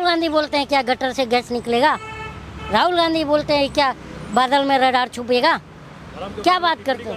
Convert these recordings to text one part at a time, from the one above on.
गांधी बोलते हैं क्या गटर से गैस निकलेगा? राहुल गांधी बोलते हैं क्या बादल में रडार छुपेगा? क्या बात करते हो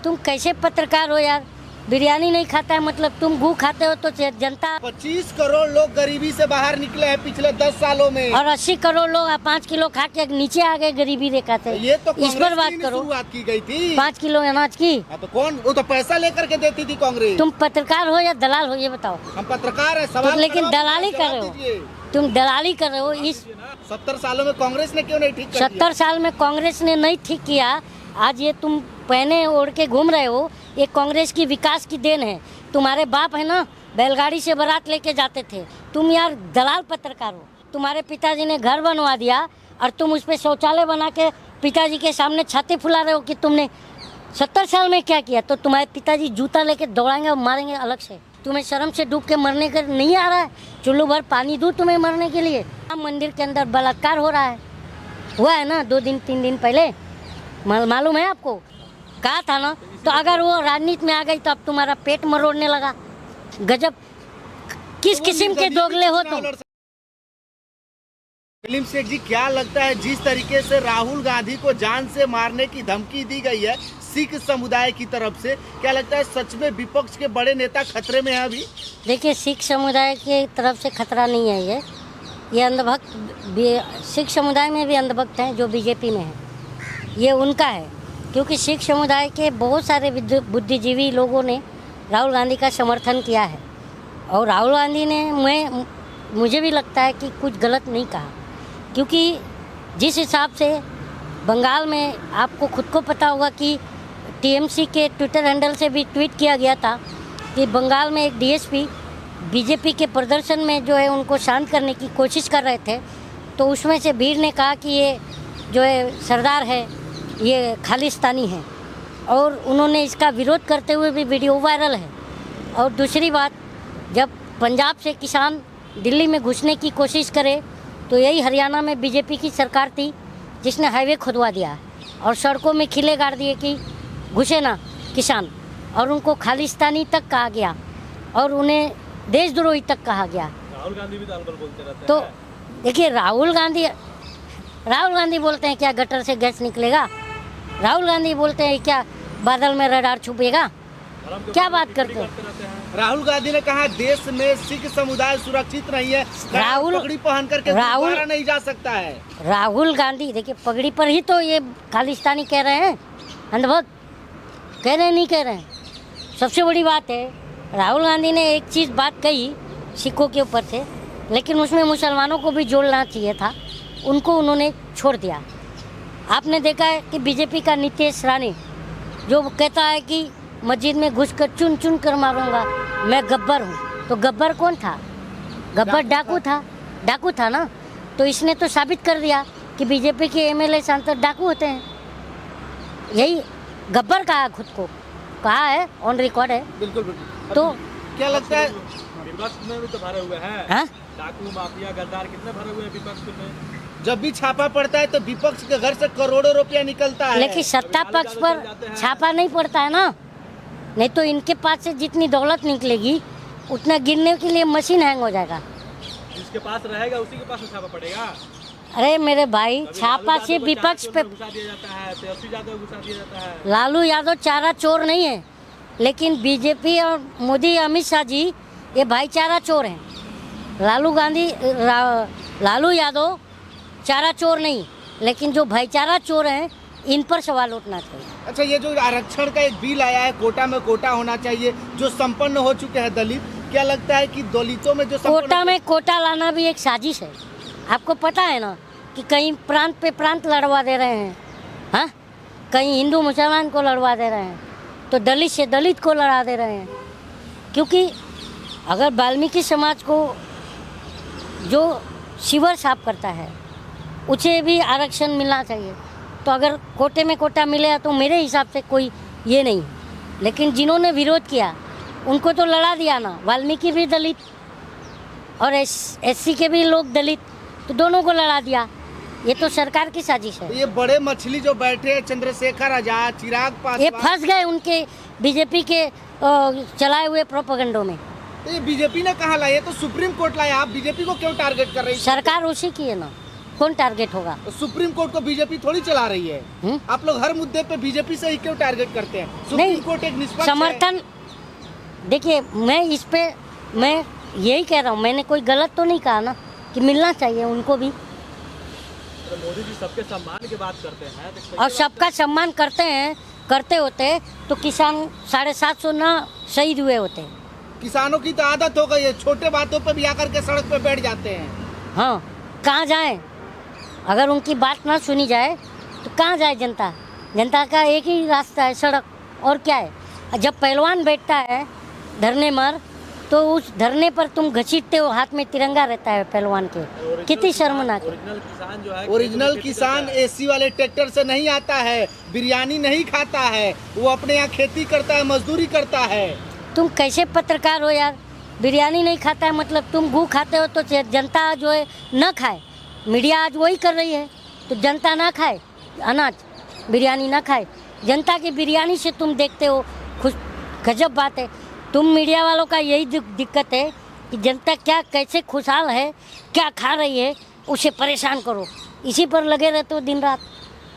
तुम? कैसे पत्रकार हो यार? बिरयानी नहीं खाता है मतलब तुम गू खाते हो तो जनता। 25 करोड़ लोग गरीबी से बाहर निकले हैं पिछले 10 सालों में, और 80 करोड़ लोग 5 किलो खा के नीचे आ गए गरीबी रेखा से। ये तो इस पर बात करो। शुरुआत की गई थी 5 किलो अनाज की। तो कौन, वो तो पैसा लेकर के देती थी कांग्रेस। तुम पत्रकार हो या दलाल हो ये बताओ? हम पत्रकार है, सवाल लेकिन दलाली कर रहे हो, तुम दलाली कर रहे हो। इस 70 सालों में कांग्रेस ने क्यों नहीं ठीक कर दिया? 70 साल में कांग्रेस ने नहीं ठीक किया। आज ये तुम पहने ओढ़ के घूम रहे हो, ये कांग्रेस की विकास की देन है। तुम्हारे बाप है ना, बैलगाड़ी से बारात लेके जाते थे। तुम यार दलाल पत्रकार हो। तुम्हारे पिताजी ने घर बनवा दिया और तुम उस पर शौचालय बना के पिताजी के सामने छाती फुला रहे हो कि तुमने 70 साल में क्या किया। तो तुम्हारे पिताजी जूता लेके दौड़ाएंगे और मारेंगे अलग से। तुम्हें शर्म से डूब के मरने का नहीं आ रहा है? चुल्लू भर पानी दूं तुम्हें मरने के लिए? मंदिर के अंदर बलात्कार हो रहा है, हुआ है ना 2 दिन 3 दिन पहले, मालूम है आपको? कहा था ना। तो अगर वो राजनीति में आ गई तो अब तुम्हारा पेट मरोड़ने लगा। गजब, किस किस्म के दोगले हो तुम? सलीम शेख जी, क्या लगता है जिस तरीके से राहुल गांधी को जान से मारने की धमकी दी गई है सिख समुदाय की तरफ से, क्या लगता है सच में विपक्ष के बड़े नेता खतरे में है अभी? देखिए, सिख समुदाय की तरफ से खतरा नहीं है। ये अंधभक्त सिख समुदाय में भी अंधभक्त हैं जो बीजेपी में है, ये उनका है। क्योंकि सिख समुदाय के बहुत सारे बुद्धिजीवी लोगों ने राहुल गांधी का समर्थन किया है और राहुल गांधी ने मुझे भी लगता है कि कुछ गलत नहीं कहा। क्योंकि जिस हिसाब से बंगाल में, आपको खुद को पता होगा कि टीएमसी के ट्विटर हैंडल से भी ट्वीट किया गया था कि बंगाल में एक डीएसपी बीजेपी के प्रदर्शन में जो है उनको शांत करने की कोशिश कर रहे थे। तो उसमें से भीड़ ने कहा कि ये जो है सरदार है, ये खालिस्तानी है, और उन्होंने इसका विरोध करते हुए भी वीडियो वायरल है। और दूसरी बात, जब पंजाब से किसान दिल्ली में घुसने की कोशिश करे तो यही हरियाणा में बीजेपी की सरकार थी जिसने हाईवे खुदवा दिया और सड़कों में खिले गाड़ दिए कि घुसे ना किसान, और उनको खालिस्तानी तक कहा गया और उन्हें देशद्रोही तक कहा गया। राहुल गांधी भी दाल पर बोलते रहते हैं। तो देखिए, राहुल गांधी बोलते हैं क्या गटर से गैस निकलेगा? राहुल गांधी बोलते हैं क्या बादल में रडार छुपेगा? क्या बात करते हो? राहुल गांधी ने कहा देश में सिख समुदाय सुरक्षित नहीं है, राहुल पगड़ी पहन करके गुरुद्वारा नहीं जा सकता है। राहुल गांधी देखिए, पगड़ी पर ही तो ये खालिस्तानी कह रहे हैं, अंधभक्त कह रहे हैं, नहीं कह रहे हैं। सबसे बड़ी बात है, राहुल गांधी ने एक चीज़ बात कही सिखों के ऊपर से, लेकिन उसमें मुसलमानों को भी जोड़ना चाहिए था, उनको उन्होंने छोड़ दिया। आपने देखा है कि बीजेपी का नीतीश राणे जो कहता है कि मस्जिद में घुसकर चुन चुन कर मारूंगा, मैं गब्बर हूँ। तो गब्बर कौन था? गब्बर डाकू था ना। तो इसने तो साबित कर दिया कि बीजेपी के एमएलए सांसद डाकू होते हैं। यही गब्बर कहा, खुद को कहा है, ऑन रिकॉर्ड है। बिल्कुल। तो क्या लगता है विपक्ष में भी तो भरे हुए हैं? हाँ? डाकू, माफिया, गद्दार कितने भरे हुए हैं विपक्ष में? जब भी छापा पड़ता है तो विपक्ष के घर से करोड़ों रुपया निकलता है, लेकिन सत्ता पक्ष पर छापा नहीं पड़ता है ना। नहीं तो इनके पास से जितनी दौलत निकलेगी उतना गिनने के लिए मशीन हैंग हो जाएगा। जिसके पास रहेगा उसी के पास तो छापा पड़ेगा। अरे मेरे भाई, छापा से विपक्ष पे घुसा दिया जाता है, तेजस्वी यादव घुसा दिया जाता है। लालू यादव चारा चोर नहीं है, लेकिन बीजेपी और मोदी, अमित शाह जी ये भाईचारा चोर हैं। लालू यादव चारा चोर नहीं, लेकिन जो भाईचारा चोर हैं इन पर सवाल उठना चाहिए। अच्छा, ये जो आरक्षण का एक बिल आया है, कोटा में कोटा होना चाहिए, जो संपन्न हो चुके हैं दलित, क्या लगता है कि दलितों में जो कोटा में कोटा लाना भी एक साजिश है। आपको पता है ना कि कहीं प्रांत पे प्रांत लड़वा दे रहे हैं, हाँ? कहीं हिंदू मुसलमान को लड़वा दे रहे हैं, तो दलित से दलित को लड़ा दे रहे हैं। क्योंकि अगर वाल्मीकि समाज को जो शिविर साफ करता है उसे भी आरक्षण मिलना चाहिए। तो अगर कोटे में कोटा मिलेगा तो मेरे हिसाब से कोई ये नहीं है। लेकिन जिन्होंने विरोध किया उनको तो लड़ा दिया ना, वाल्मीकि भी दलित और एससी के भी लोग दलित, तो दोनों को लड़ा दिया। ये तो सरकार की साजिश है। ये बड़े मछली जो बैठे हैं, चंद्रशेखर आजाद, चिराग पासवान, ये फंस गए उनके बीजेपी के चलाए हुए प्रोपेगेंडो में। तो ये बीजेपी ने कहा लाया, तो सुप्रीम कोर्ट लाया, आप बीजेपी को क्यों टारगेट कर रही है? सरकार उसी की है ना, कौन टारगेट होगा? तो सुप्रीम कोर्ट को बीजेपी थोड़ी चला रही है। आप लोग हर मुद्दे पे बीजेपी से ही क्यों टारगेट करते हैं? सुप्रीम कोर्ट एक निष्पक्ष है। समर्थन, देखिए मैं इस पे मैं यही कह रहा हूँ, मैंने कोई गलत तो नहीं कहा ना कि मिलना चाहिए उनको भी, तो मोदी जी सबके सम्मान की बात करते हैं तो सही और बात सबका सम्मान करते हैं। करते होते तो किसान 750 ना शहीद हुए होते। किसानों की तो आदत हो गई है, छोटे बातों पे भी आकर के सड़क पे बैठ जाते हैं। हाँ, कहाँ जाए? अगर उनकी बात ना सुनी जाए तो कहाँ जाए जनता? जनता का एक ही रास्ता है, सड़क, और क्या है? जब पहलवान बैठता है धरने पर तो उस धरने पर तुम घसीटते हो, हाथ में तिरंगा रहता है पहलवान के, ओरिजिनल कितनी किसान- शर्मनाक है। ओरिजिनल किसान जो है, ओरिजिनल खेती से किसान करता है। एसी वाले ट्रैक्टर से नहीं आता है, बिरयानी नहीं खाता है, वो अपने यहाँ खेती करता है, मजदूरी करता है। तुम कैसे पत्रकार हो यार? बिरयानी नहीं खाता है मतलब तुम गू खाते हो तो जनता जो है न खाए। मीडिया आज वही कर रही है, तो जनता ना खाए अनाज, बिरयानी ना खाए। जनता की बिरयानी से तुम देखते हो खुश, गजब बात है। तुम मीडिया वालों का यही दिक्कत है कि जनता क्या कैसे खुशहाल है, क्या खा रही है, उसे परेशान करो, इसी पर लगे रहते हो दिन रात।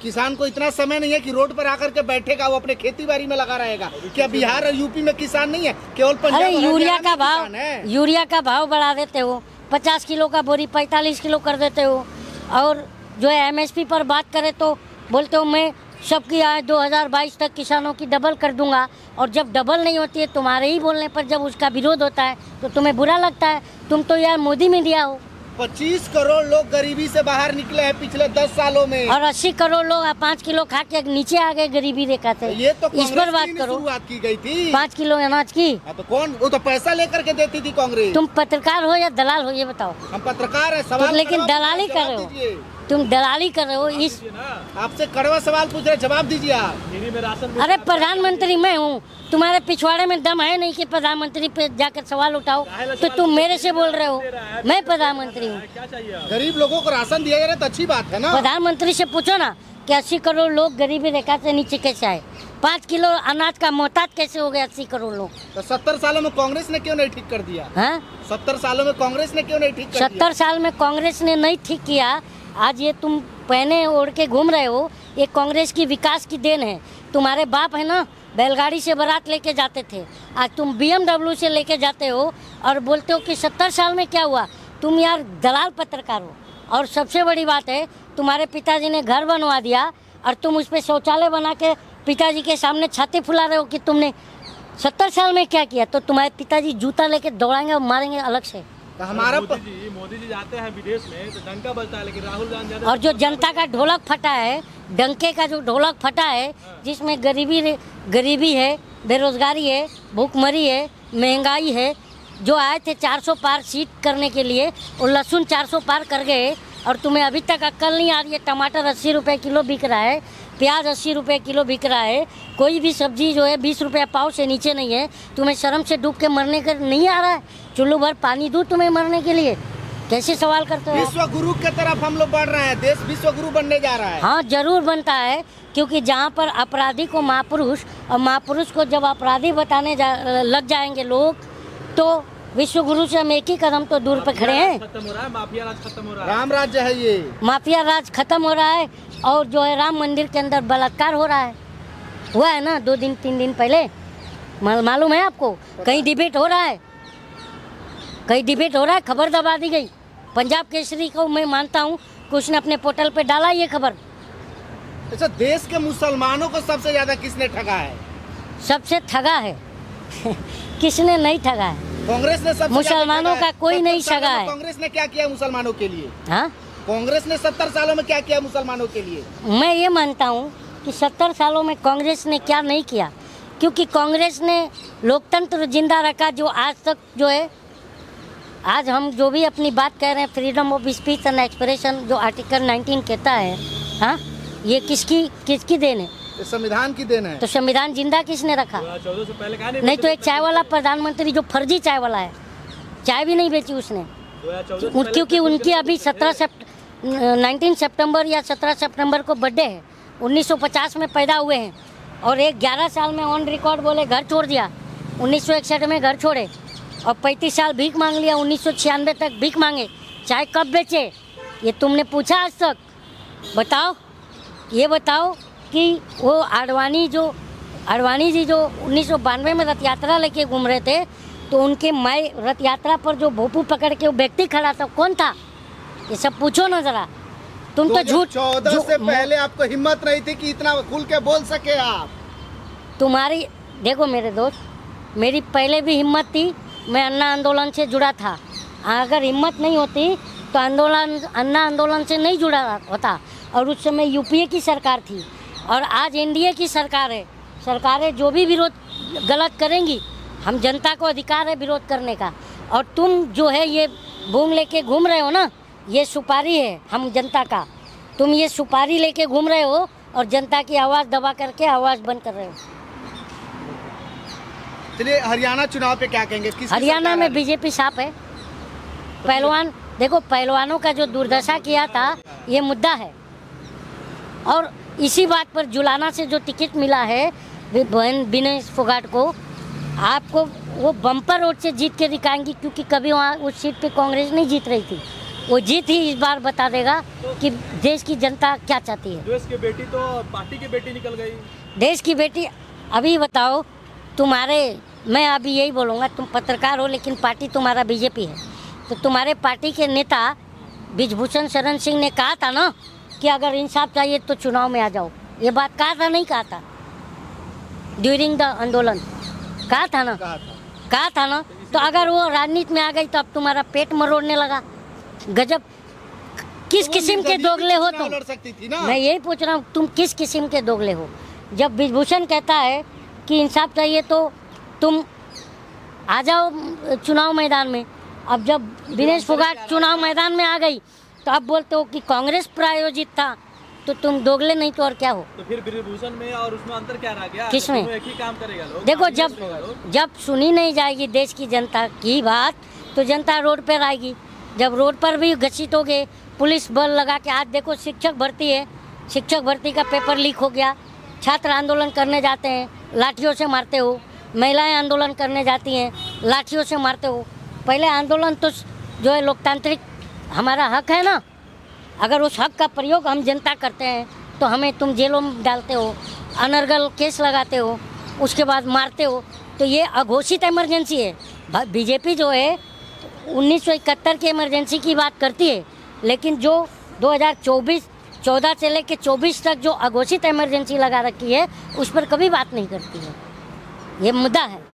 किसान को इतना समय नहीं है कि रोड पर आकर के बैठेगा, वो अपने खेती बाड़ी में लगा रहेगा। क्या बिहार और यूपी में किसान नहीं है? केवल पंजाब अरे और यूरिया हरियाणा का में भाव, किसान है। यूरिया का भाव बढ़ा देते हो, 50 किलो का बोरी 45 किलो कर देते हो, और जो है एमएसपी पर बात करें तो बोलते हो मैं सबकी आय 2022 तक किसानों की डबल कर दूंगा, और जब डबल नहीं होती है तुम्हारे ही बोलने पर जब उसका विरोध होता है तो तुम्हें बुरा लगता है। तुम तो यार मोदी में दिया हो। 25 करोड़ लोग गरीबी से बाहर निकले हैं पिछले 10 सालों में। और 80 करोड़ लोग 5 किलो खा के नीचे आ गए गरीबी रेखा से। ये तो इस पर कांग्रेस बात की करो। शुरुआत की गई थी। 5 किलो अनाज की। हाँ, तो कौन? वो तो पैसा लेकर के देती थी कांग्रेस। तुम पत्रकार हो या दलाल हो ये बताओ? हम पत्रकार हैं, सवाल लेकिन कड़वा दलाली पूछे, कर रहे जवाब हो। दीजिए। तुम दलाली कर रहे हो इस। दीजिए ना, आपसे कड़वा सवाल पूछ रहे, जवाब दीजिए आप। फ्री में राशन अरे प्रधानमंत्री मैं हूँ, तुम्हारे पिछवाड़े में दम है नहीं कि प्रधानमंत्री पे जाकर सवाल उठाओ, तो तुम मेरे से बोल रहे हो। मैं प्रधानमंत्री हूँ। क्या चाहिए आप? गरीब लोगों को राशन दिया जा रहा है तो अच्छी बात है ना। प्रधानमंत्री से पूछो ना कि 80 करोड़ लोग गरीबी रेखा से नीचे कैसे आए, 5 किलो अनाज का मोहताज कैसे हो गए 80 करोड़ लोग? तो 70 सालों में कांग्रेस ने क्यों नहीं ठीक कर दिया? हाँ, 70 सालों में कांग्रेस ने क्यों नहीं ठीक कर दिया? 70 साल में कांग्रेस ने नहीं ठीक किया। आज ये तुम पहने ओढ़ के घूम रहे हो, ये कांग्रेस की विकास की देन है। तुम्हारे बाप है ना, बैलगाड़ी से बारात लेके जाते थे, आज तुम BMW से लेके जाते हो और बोलते हो कि 70 साल में क्या हुआ। तुम यार दलाल पत्रकार हो। और सबसे बड़ी बात है, तुम्हारे पिताजी ने घर बनवा दिया और तुम उस पर शौचालय बना के पिताजी के सामने छाती फुला रहे हो कि तुमने 70 साल में क्या किया। तो तुम्हारे पिताजी जूता लेके दौड़ाएंगे और मारेंगे अलग से। तो हमारा मोदी जी जाते हैं विदेश में तो डंका बजता है, लेकिन राहुल गांधी जाते और जो जनता का ढोलक फटा है, डंके का जो ढोलक फटा है, जिसमें गरीबी है, बेरोजगारी है, भूखमरी है, महंगाई है। जो आए थे 400 पार सीट करने के लिए, और लहसुन 400 पार कर गए, और तुम्हें अभी तक अक्ल नहीं आ रही है। टमाटर 80 रुपये किलो बिक रहा है, प्याज 80 रुपये किलो बिक रहा है, कोई भी सब्जी जो है 20 रुपये पाव से नीचे नहीं है। तुम्हें शर्म से डूब के मरने का नहीं आ रहा है? चुल्लू भर पानी दूँ तुम्हें मरने के लिए? कैसे सवाल करते हो आप? विश्व गुरु की तरफ हम लोग बढ़ रहे हैं, देश विश्व गुरु बनने जा रहा है। हाँ जरूर बनता है, क्योंकि जहाँ पर अपराधी को महापुरुष और महापुरुष को जब अपराधी बताने लग जाएंगे लोग, तो विश्व गुरु से हम एक ही कदम तो दूर पे खड़े हैं। खत्म हो रहा है, माफिया राज खत्म हो रहा है। राम राज्य है ये। माफिया राज खत्म हो रहा है, और जो है राम मंदिर के अंदर बलात्कार हो रहा है, हुआ है ना 2-3 दिन पहले, मालूम है आपको? कहीं डिबेट हो रहा है, कहीं डिबेट हो रहा है, खबर दबा दी गई। पंजाब केसरी को मैं मानता हूँ कि उसने अपने पोर्टल पे डाला ये खबर। अच्छा, देश के मुसलमानों को सबसे ज्यादा किसने ठगा है? सबसे ठगा है किसने नहीं ठगा है? कांग्रेस ने सबसे मुसलमानों ज्यादा ठगा का कोई है। नहीं 70 सालों ठगा में है। कांग्रेस ने क्या किया मुसलमानों के लिए? हाँ, कांग्रेस ने 70 सालों में क्या किया मुसलमानों के लिए? मैं ये मानता हूँ कि 70 सालों में कांग्रेस ने क्या नहीं किया, क्योंकि कांग्रेस ने लोकतंत्र जिंदा रखा। जो आज तक जो है, आज हम जो भी अपनी बात कह रहे हैं, freedom of speech and expression जो आर्टिकल 19 कहता है, हाँ, ये किसकी देन है? ये संविधान की देन है। तो संविधान जिंदा किसने रखा? 2014 से पहले कहा नहीं तो एक चाय वाला प्रधानमंत्री जो फर्जी चाय वाला है, चाय भी नहीं बेची उसने, 2014 से क्योंकि उनकी अभी 19 सितंबर या 17 सितंबर को बर्थडे है। 1950 में पैदा हुए हैं और एक 11 साल में ऑन रिकॉर्ड बोले घर छोड़ दिया, 1961 में घर छोड़े, और 35 साल भीख मांग लिया, 1996 तक भीख मांगे, चाय कब बेचे? ये तुमने पूछा आज तक? बताओ, ये बताओ कि वो आडवाणी जी जो 1992 में रथ यात्रा लेके घूम रहे थे, तो उनके माई रथ यात्रा पर जो भोपू पकड़ के वो व्यक्ति खड़ा था, कौन था? ये सब पूछो ना जरा। तुम तो झूठ 2014 से पहले आपको हिम्मत नहीं थी कि इतना खुल के बोल सके आप। तुम्हारी देखो मेरे दोस्त, मेरी पहले भी हिम्मत थी, मैं अन्ना आंदोलन से जुड़ा था। अगर हिम्मत नहीं होती तो अन्ना आंदोलन से नहीं जुड़ा होता। और उस समय यूपीए की सरकार थी और आज एनडीए की सरकार है। सरकारें जो भी विरोध गलत करेंगी, हम जनता को अधिकार है विरोध करने का। और तुम जो है ये बूम लेके घूम रहे हो ना, ये सुपारी है हम जनता का। तुम ये सुपारी लेके घूम रहे हो और जनता की आवाज़ दबा करके आवाज़ बंद कर रहे हो। चलिए, हरियाणा चुनाव पे क्या कहेंगे? किसकी हरियाणा सरकार में आ रही? बीजेपी साफ है। पहलवान देखो, पहलवानों का जो दुर्दशा किया था ये मुद्दा है। और इसी बात पर जुलाना से जो टिकट मिला है विनेश फोगाट को, आपको वो बम्पर वोट से जीत के दिखाएंगी, क्योंकि कभी वहाँ उस सीट पे कांग्रेस नहीं जीत रही थी। वो जीत ही इस बार बता देगा कि देश की जनता क्या चाहती है। देश की बेटी तो पार्टी की बेटी निकल गई। देश की बेटी, अभी बताओ मैं अभी यही बोलूँगा, तुम पत्रकार हो लेकिन पार्टी तुम्हारा बीजेपी है, तो तुम्हारे पार्टी के नेता ब्रिजभूषण शरण सिंह ने कहा था ना कि अगर इंसाफ चाहिए तो चुनाव में आ जाओ। ये बात कहा था, नहीं कहा था? ड्यूरिंग द आंदोलन कहा था ना? कहा था ना? तो अगर वो राजनीति में आ गई तो अब तुम्हारा पेट मरोड़ने लगा। गजब, किस किस्म के दोगले हो तुम? लड़ सकती थी ना। मैं यही पूछ रहा हूँ, तुम किस किस्म के दोगले हो? जब ब्रिजभूषण कहता है कि इंसाफ चाहिए तो तुम आ जाओ चुनाव मैदान में। अब जब विनेश फोगाट चुनाव मैदान में आ गई तो अब बोलते हो कि कांग्रेस प्रायोजित था, तो तुम दोगले नहीं तो और क्या हो? तो फिर ब्रिजभूषण में और उसमें अंतर क्या रह गया? किसमें? दोनों एक ही काम करेगा लोग। देखो, कांग्रेस होगा लोग। जब सुनी नहीं जाएगी देश की जनता की बात, तो जनता रोड पर आएगी। जब रोड पर भी घसीट हो गए, पुलिस बल लगा के, आज देखो शिक्षक भर्ती है, शिक्षक भर्ती का पेपर लीक हो गया। छात्र आंदोलन करने जाते हैं, लाठियों से मारते हो। महिलाएं आंदोलन करने जाती हैं, लाठियों से मारते हो। पहले आंदोलन तो जो है लोकतांत्रिक हमारा हक है ना, अगर उस हक का प्रयोग हम जनता करते हैं तो हमें तुम जेलों में डालते हो, अनर्गल केस लगाते हो, उसके बाद मारते हो। तो ये अघोषित इमरजेंसी है। बीजेपी जो है 1971 की इमरजेंसी की बात करती है, लेकिन जो 2014 से लेकर 24 तक जो अघोषित इमरजेंसी लगा रखी है, उस पर कभी बात नहीं करती है। ये मुद्दा है।